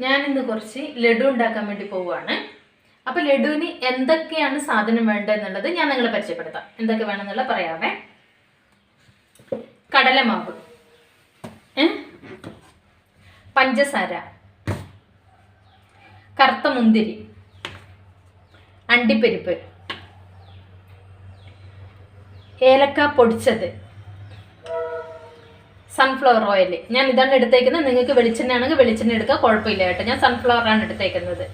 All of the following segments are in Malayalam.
ഞാൻ ഇന്ന് കുറച്ച് ലഡു ഉണ്ടാക്കാൻ വേണ്ടി പോവുകയാണ്. അപ്പോൾ ലഡുവിന് എന്തൊക്കെയാണ് സാധനം വേണ്ടതെന്നുള്ളത് ഞാൻ നിങ്ങളെ പരിചയപ്പെടുത്താം. എന്തൊക്കെ വേണമെന്നുള്ള പറയാമേ. കടലമാവ്, പഞ്ചസാര, കറുത്ത മുന്തിരി, അണ്ടിപ്പരിപ്പ്, ഏലക്ക പൊടിച്ചത്, സൺഫ്ലവർ ഓയിൽ. ഞാൻ ഇതാണ് എടുത്തേക്കുന്നത്. നിങ്ങൾക്ക് വെളിച്ചെണ്ണ ആണെങ്കിൽ വെളിച്ചെണ്ണ എടുക്കുക, കുഴപ്പമില്ല കേട്ടോ. ഞാൻ സൺഫ്ലവറാണ് എടുത്തേക്കുന്നത്.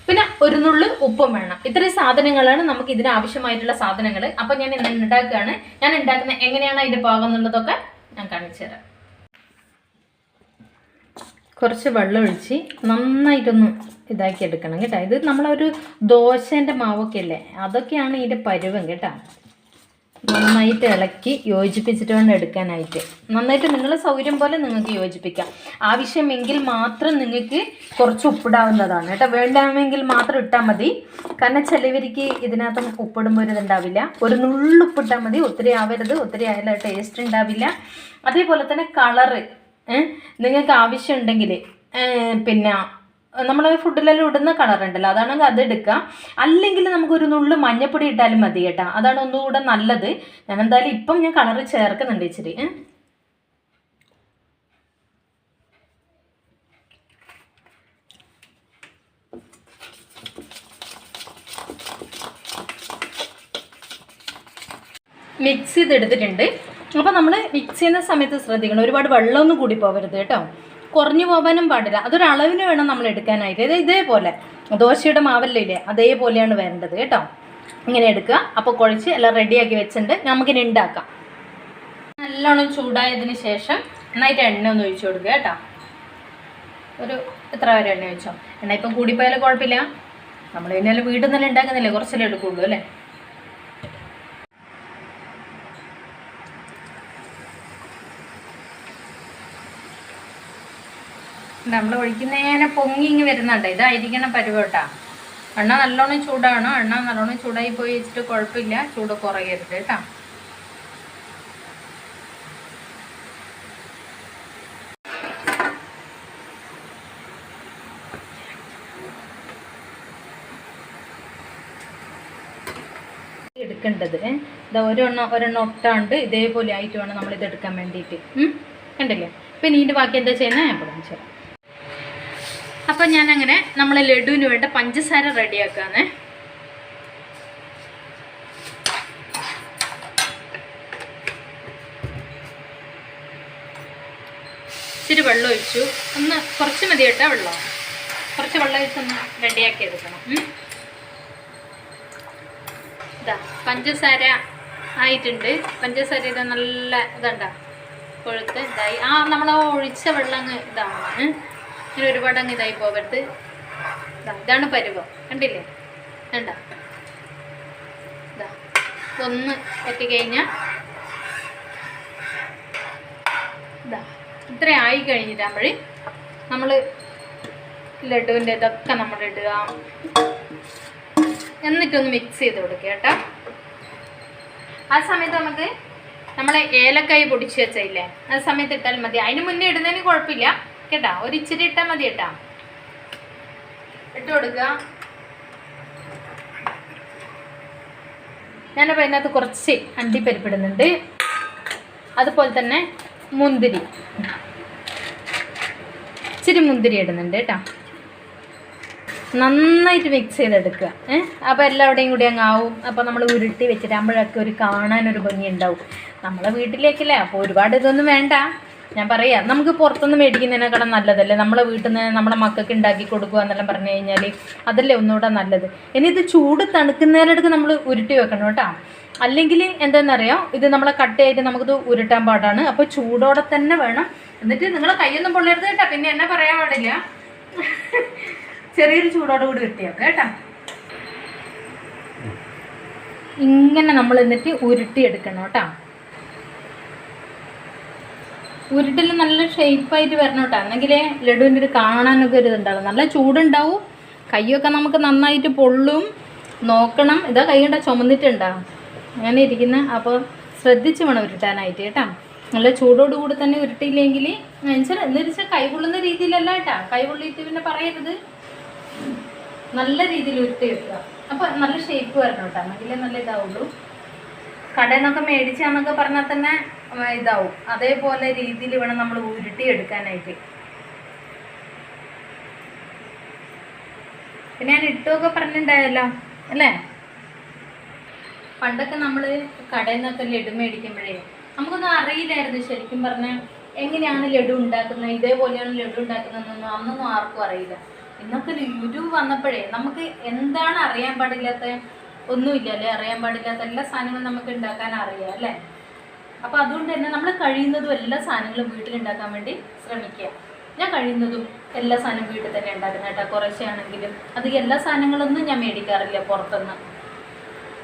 പിന്നെ ഒരു നുള്ളു ഉപ്പും വേണം. ഇത്രയും സാധനങ്ങളാണ് നമുക്ക് ഇതിന് ആവശ്യമായിട്ടുള്ള സാധനങ്ങൾ. അപ്പം ഞാൻ ഇന്ന് ഉണ്ടാക്കുകയാണ്. ഞാൻ ഉണ്ടാക്കുന്നത് എങ്ങനെയാണ് അതിൻ്റെ പാകം എന്നുള്ളതൊക്കെ ഞാൻ കാണിച്ചു തരാം. കുറച്ച് വെള്ളം ഒഴിച്ച് നന്നായിട്ടൊന്ന് ഇതാക്കി എടുക്കണം കേട്ടോ. ഇത് നമ്മളൊരു ദോശേൻ്റെ മാവൊക്കെ അല്ലേ, അതൊക്കെയാണ് ഇതിൻ്റെ പരുവം കേട്ടോ. നന്നായിട്ട് ഇളക്കി യോജിപ്പിച്ചിട്ട് വേണം എടുക്കാനായിട്ട്. നന്നായിട്ട് നിങ്ങളെ സൗകര്യം പോലെ നിങ്ങൾക്ക് യോജിപ്പിക്കാം. ആവശ്യമെങ്കിൽ മാത്രം നിങ്ങൾക്ക് കുറച്ച് ഉപ്പിടാവുന്നതാണ് കേട്ടോ. വേണ്ടാമെങ്കിൽ മാത്രം ഇട്ടാൽ മതി. കാരണം ചിലവർക്ക് ഇതിനകത്ത് ഉപ്പിടുമ്പോൾ ഒരു ഇതുണ്ടാവില്ല. ഒരു നുള്ളുപ്പിട്ടാൽ മതി. ഒത്തിരി ആവരുത്, ഒത്തിരി ആയാലും ടേസ്റ്റ് ഉണ്ടാവില്ല. അതേപോലെ തന്നെ കളറ് നിങ്ങൾക്ക് ആവശ്യമുണ്ടെങ്കിൽ പിന്നെ നമ്മൾ ഫുഡിലെല്ലാം ഇടുന്ന കളറുണ്ടല്ലോ, അതാണെങ്കിൽ അത് എടുക്കാം. അല്ലെങ്കിൽ നമുക്കൊരു നുള്ളു മഞ്ഞപ്പൊടി ഇട്ടാലും മതി കേട്ടോ. അതാണ് ഒന്നുകൂടെ നല്ലത്. ഞാൻ എന്തായാലും ഇപ്പം ഞാൻ കളറ് ചേർക്കുന്നുണ്ട് ഇച്ചിരി. മിക്സ് ചെയ്തെടുത്തിട്ടുണ്ട്. അപ്പോൾ നമ്മൾ മിക്സ് ചെയ്യുന്ന സമയത്ത് ശ്രദ്ധിക്കണം, ഒരുപാട് വെള്ളമൊന്നും കൂടി പോകരുത് കേട്ടോ. കുറഞ്ഞു പോകാനും പാടില്ല. അതൊരളവിന് വേണം നമ്മൾ എടുക്കാനായിട്ട്. ഇതേപോലെ ദോശയുടെ മാവല്ലേ ഇല്ലേ, അതേപോലെയാണ് വേണ്ടത് കേട്ടോ. ഇങ്ങനെ എടുക്കുക. അപ്പോൾ കുഴച്ച് എല്ലാം റെഡിയാക്കി വെച്ചിട്ടുണ്ട്. നമുക്കിനി ഉണ്ടാക്കാം. നല്ലോണം ചൂടായതിന് ശേഷം നന്നായിട്ട് എണ്ണ ഒന്ന് ഒഴിച്ചു കൊടുക്കുക കേട്ടോ. ഒരു എത്ര വരെ എണ്ണ ഒഴിച്ചോ. എണ്ണ ഇപ്പം കൂടിപ്പോയാലും കുഴപ്പമില്ല. നമ്മൾ ഇന്നലെ വീട്ടിൽ നിന്നെല്ലാം ഉണ്ടാക്കുന്നില്ലേ, കുറച്ചല്ലേ എടുക്കുള്ളൂ അല്ലേ. നമ്മൾ ഒഴിക്കുന്നതിനെ പൊങ്ങി ഇങ്ങ് വരുന്നുണ്ട്. ഇതായിരിക്കണം പരുവട്ടാ. എണ്ണ നല്ലോണം ചൂടാണ്. എണ്ണ നല്ലോണം ചൂടായി പോയി വെച്ചിട്ട് കുഴപ്പമില്ല, ചൂട് കുറയരുത് കേട്ടോ. എടുക്കേണ്ടത് ഇതാ ഒരെണ്ണം ഒട്ടാണ്ട് ഇതേപോലെ ആയിട്ട് വേണം നമ്മളിത് എടുക്കാൻ വേണ്ടിയിട്ട്. കണ്ടില്ലേ. പിന്നെ ഇതിൻ്റെ ബാക്കി എന്താ ചെയ്യുന്നത് ഞാൻ പറഞ്ഞു തരാം. അപ്പം ഞാനങ്ങനെ നമ്മൾ ലഡുവിന് വേണ്ട പഞ്ചസാര റെഡിയാക്കാന്ന്. ഇച്ചിരി വെള്ളം ഒഴിച്ചു. ഒന്ന് കുറച്ച് മതി കേട്ടോ വെള്ളം. കുറച്ച് വെള്ളം ഒഴിച്ചൊന്ന് റെഡിയാക്കി എടുക്കണം. ഇതാ പഞ്ചസാര ആയിട്ടുണ്ട്. പഞ്ചസാര ഇത് നല്ല ഇതുണ്ടാ കൊഴുത്ത് ഇതായി. നമ്മൾ ഒഴിച്ച വെള്ളം അങ്ങ് ഇതാണ്. ഇങ്ങനെ ഒരുപാട് അങ്ങ് ഇതായി പോകരുത്. ഇതാണ് പരുവം. കണ്ടില്ലേ വേണ്ട. ഇതാ ഇതൊന്ന് എത്തിക്കഴിഞ്ഞാൽ ഇതാ ഇത്ര ആയി കഴിഞ്ഞിട്ടാകുമ്പോൾ നമ്മൾ ലഡുവിൻ്റെ ഇതൊക്കെ നമ്മൾ ഇടുക. എന്നിട്ടൊന്ന് മിക്സ് ചെയ്ത് കൊടുക്കുക കേട്ടോ. ആ സമയത്ത് നമുക്ക് നമ്മളെ ഏലക്കായ് പൊടിച്ച് വെച്ചില്ലേ, ആ സമയത്ത് ഇട്ടാൽ മതി. അതിന് മുന്നേ ഇടുന്നതിന് കുഴപ്പമില്ല കേട്ടോ. ഒരു ഇച്ചിരി ഇട്ടാൽ മതി കേട്ടോ. ഇട്ട് കൊടുക്കുക. ഞാനപ്പോൾ അതിനകത്ത് കുറച്ച് അണ്ടിപ്പരിപ്പിടുന്നുണ്ട്. അതുപോലെ തന്നെ മുന്തിരി, ഇച്ചിരി മുന്തിരി ഇടുന്നുണ്ട് കേട്ടോ. നന്നായിട്ട് മിക്സ് ചെയ്തെടുക്കുക. അപ്പോൾ എല്ലാവിടെയും കൂടി അങ്ങ് ആവും. അപ്പോൾ നമ്മൾ ഉരുട്ടി വെച്ചിട്ടാകുമ്പോഴൊക്കെ ഒരു കാണാനൊരു ഭംഗി ഉണ്ടാവും. നമ്മളെ വീട്ടിലേക്കല്ലേ, അപ്പോൾ ഒരുപാട് ഇതൊന്നും വേണ്ട. ഞാൻ പറയാം, നമുക്ക് പുറത്തുനിന്ന് മേടിക്കുന്നതിനേക്കാളും നല്ലതല്ലേ നമ്മളെ വീട്ടിൽ നിന്ന് നമ്മളെ മക്കൾക്ക് ഉണ്ടാക്കി കൊടുക്കുക എന്നെല്ലാം പറഞ്ഞു കഴിഞ്ഞാൽ അതല്ലേ ഒന്നുകൂടെ നല്ലത്. ഇനി ഇത് ചൂട് തണുക്കുന്നതിനടുത്ത് നമ്മൾ ഉരുട്ടി വെക്കണം കേട്ടോ. അല്ലെങ്കിൽ എന്താണെന്നറിയാം, ഇത് നമ്മളെ കട്ടയായിട്ട് നമുക്കിത് ഉരുട്ടാൻ പാടാണ്. അപ്പോൾ ചൂടോടെ തന്നെ വേണം. എന്നിട്ട് നിങ്ങളെ കൈയൊന്നും പൊള്ളരുത് കേട്ടോ. പിന്നെ എന്നെ പറയാൻ പാടില്ല. ചെറിയൊരു ചൂടോട് കൂടി കിട്ടിയൊക്കെ കേട്ടോ. ഇങ്ങനെ നമ്മൾ എന്നിട്ട് ഉരുട്ടിയെടുക്കണം കേട്ടോ. ഉരുട്ടിൽ നല്ല ഷേപ്പായിട്ട് വരണം കേട്ടോ. എന്നെങ്കിലേ ലഡുവിൻ്റെ ഒരു കാണാനൊക്കെ ഒരു ഇതുണ്ടാവും. നല്ല ചൂടുണ്ടാവും. കൈയൊക്കെ നമുക്ക് നന്നായിട്ട് പൊള്ളും. നോക്കണം. ഇതാ കൈ കണ്ട ചുമന്നിട്ടുണ്ടാവും അങ്ങനെ ഇരിക്കുന്നത്. അപ്പോൾ ശ്രദ്ധിച്ച് വേണം ഉരുട്ടാനായിട്ട് കേട്ടോ. നല്ല ചൂടോടുകൂടി തന്നെ ഉരുട്ടിയില്ലെങ്കിൽ എന്ന് വെച്ചാൽ കൈ പൊള്ളുന്ന രീതിയിലല്ല കേട്ടാ. കൈ പൊള്ളിയിട്ട് പിന്നെ പറയരുത്. നല്ല രീതിയിൽ ഉരുട്ടി വെക്കുക. അപ്പോൾ നല്ല ഷേപ്പ് വരണം കേട്ടോ, എന്നെങ്കിലേ നല്ല ഇതാവുള്ളൂ. കടയിൽ നിന്നൊക്കെ മേടിച്ചാന്നൊക്കെ പറഞ്ഞാൽ തന്നെ ഇതാവും. അതേപോലെ രീതിയിൽ വേണം നമ്മൾ ഉരുട്ടി എടുക്കാനായിട്ട്. പിന്നെ ഞാൻ ഇട്ടുമൊക്കെ പറഞ്ഞിട്ടുണ്ടായല്ലോ അല്ലേ. പണ്ടൊക്കെ നമ്മൾ കടയിൽ നിന്നൊക്കെ ലഡു മേടിക്കുമ്പോഴേ നമുക്കൊന്നും അറിയില്ലായിരുന്നു ശരിക്കും പറഞ്ഞാൽ എങ്ങനെയാണ് ലഡു ഉണ്ടാക്കുന്നത്, ഇതേപോലെയാണ് ലഡു ഉണ്ടാക്കുന്നതെന്നൊന്നും അന്നൊന്നും ആർക്കും അറിയില്ല. ഇന്നൊക്കെ യൂട്യൂബ് വന്നപ്പോഴേ നമുക്ക് എന്താണ് അറിയാൻ പാടില്ലാത്ത ഒന്നുമില്ല അല്ലേ. അറിയാൻ പാടില്ലാത്ത എല്ലാ സാധനങ്ങളും നമുക്ക് ഉണ്ടാക്കാൻ അറിയാം അല്ലേ. അപ്പോൾ അതുകൊണ്ട് തന്നെ നമ്മൾ കഴിയുന്നതും എല്ലാ സാധനങ്ങളും വീട്ടിലുണ്ടാക്കാൻ വേണ്ടി ശ്രമിക്കുക. ഞാൻ കഴിയുന്നതും എല്ലാ സാധനവും വീട്ടിൽ തന്നെ ഉണ്ടാക്കുന്ന കേട്ടോ. കുറച്ചാണെങ്കിലും അധികം എല്ലാ സാധനങ്ങളൊന്നും ഞാൻ മേടിക്കാറില്ല പുറത്തുനിന്ന്.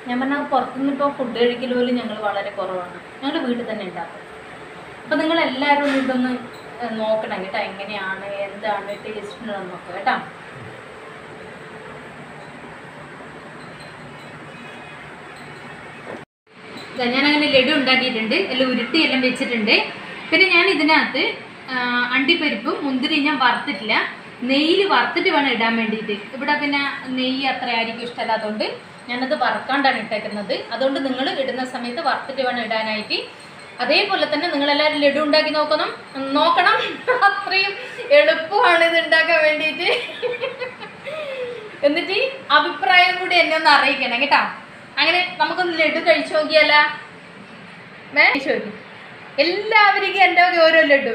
ഞാൻ പറഞ്ഞാൽ പുറത്തുനിന്ന് ഇപ്പോൾ ഫുഡ് കഴിക്കൽ പോലും ഞങ്ങൾ വളരെ കുറവാണ്. ഞങ്ങൾ വീട്ടിൽ തന്നെ ഉണ്ടാക്കും. അപ്പോൾ നിങ്ങളെല്ലാവരും ഇതൊന്ന് നോക്കണം കേട്ടോ, എങ്ങനെയാണ് എന്താണ് ടേസ്റ്റ് എന്നൊക്കെ കേട്ടോ. ഞാനങ്ങനെ ലഡു ഉണ്ടാക്കിയിട്ടുണ്ട്, എല്ലാം ഉരുട്ടി എല്ലാം വെച്ചിട്ടുണ്ട്. പിന്നെ ഞാൻ ഇതിനകത്ത് അണ്ടിപ്പരിപ്പും മുന്തിരി ഞാൻ വറുത്തിട്ടില്ല, നെയ്യിൽ വറുത്തിട്ട് വേണം ഇടാൻ വേണ്ടിയിട്ട്. ഇവിടെ പിന്നെ നെയ്യ് അത്ര ആയിരിക്കും ഇഷ്ടമല്ലാത്തതുകൊണ്ട് ഞാനത് വറുക്കാണ്ടാണ് ഇട്ടേക്കുന്നത്. അതുകൊണ്ട് നിങ്ങൾ ഇടുന്ന സമയത്ത് വറുത്തിട്ട് വേണം ഇടാനായിട്ട്. അതേപോലെ തന്നെ നിങ്ങളെല്ലാവരും ലഡു ഉണ്ടാക്കി നോക്കണം. അത്രയും എളുപ്പമാണ് ഇത് ഉണ്ടാക്കാൻ വേണ്ടിയിട്ട്. എന്നിട്ട് അഭിപ്രായം കൂടി എന്നെ ഒന്ന് അറിയിക്കണം കേട്ടോ. അങ്ങനെ നമുക്കൊന്ന് ലഡു കഴിച്ചു നോക്കിയാലോ. കഴിച്ചു നോക്കി എല്ലാവർക്കും എൻ്റെ ഓരോ ലഡു.